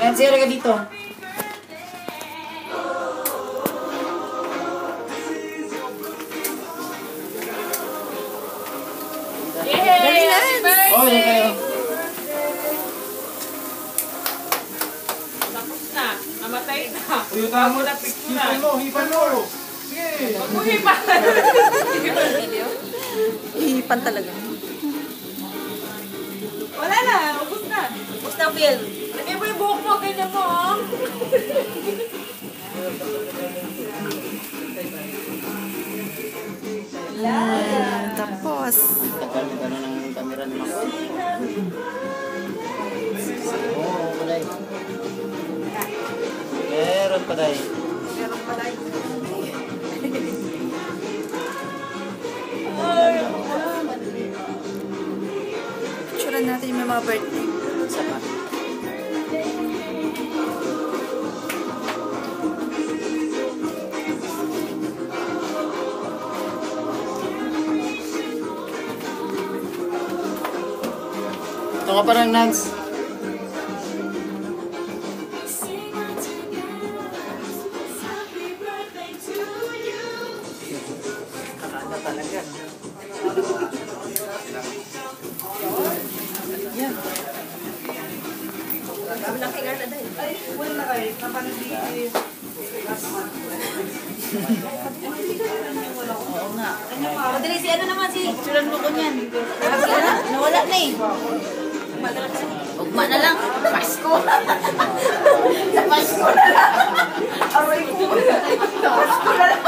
Nancy, ka dito. Yay! Happy birthday! Oh, yun kayo. Tapos na. Namatay na. Uyutan mo na picture. Hipan mo. Sige. Huwag mo hipan. Ihipan talaga. Wala na. Ubus na. Ubus na, Phil. Lagay mo yung buhok mo. Ganyan mo, oh. Tapos. Tagal ng camera ni Mako. Oo, paday. Meron paday. Meron pa tayo. Picturean natin yung mga birthday. Isa pa. Ito ka parang Nance. Kakanda talaga. Yan. Malaki nga na dahil. Ay, wala kayo. Napandi. Oo nga. Madali si ano naman si Picturean mo ko niyan. Nawala na eh. Ugma na lang. Pasko. Pasko na lang. Aray ko. Pasko na lang.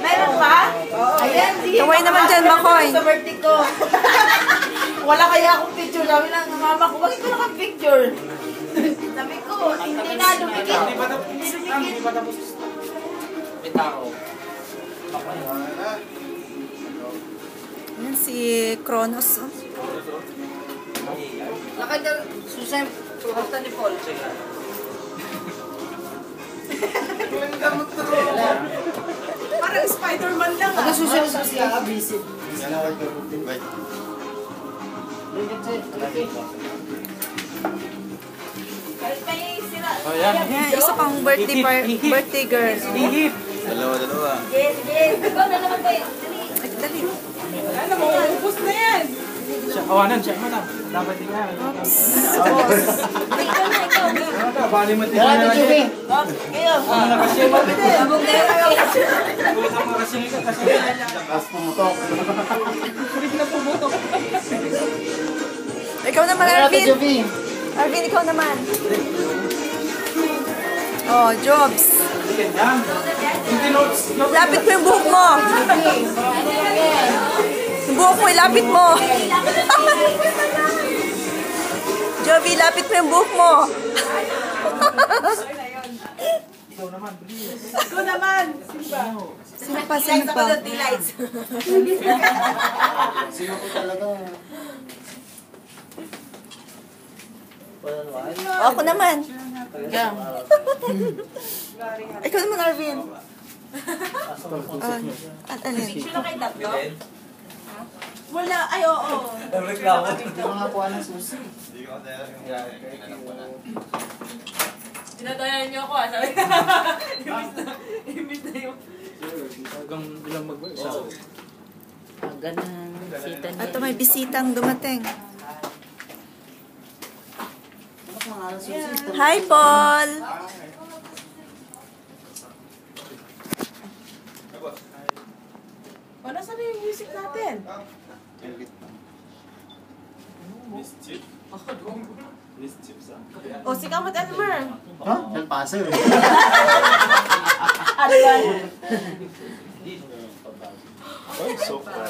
Meron pa? Ayan, sige. Kaway naman dyan, Makoy. Sa birthday ko. Wala kaya akong picture. Sabi ng mama ko, bakit wala kang picture? Sabi ko, hindi na dumikit. Hindi pa tapos. May tao. Yan si Kronos. Oh. Lakad na, Susan, hasta ni Paul. Parang Spider-Man lang ah. Ako susunod sa siya, busy. Kahit may sila. Oh, yan. Yan, isa pang birthday girl. Hihip. Dalawa. Yes, yes. Ikaw na naman tayo. Dali. Ay, dali. Ano mo? Ubus na yan. Siya, awanan siya. Madam. Dapat din na. Oops. Bali mo din Yan, na. Chubi. Kayo. Nakasya mo din. Sabog na kayo. Kung makasya ka kasi. Tapos pumutok. Ikaw naman, Yan, Arvin. Chubi. Arvin, ikaw naman. Oh, Jobs. Hindi notes. Lapit mo yung buhok mo. Yung buhok mo, ilapit mo. Joby, lapit mo yung buhok mo. Ikaw naman, please. Ikaw naman. Sino pa, sino pa? Delights. Sino ko talaga? Ako naman. Ikaw naman, Arvin. At alin? Picture na kayo tatlo? Wala. Ay, oo. Ito mga kuha ng susi. Tinatayan niyo ako, ah. Sabi Imbis na yung... Hanggang bilang mag-isa. Ganun. Sita niya. At may bisitang dumating. Hi, Paul! O, nasa na yung music natin? O, si Kamat Elmer. Ha? Yan pasa yun. Ano ba? So far.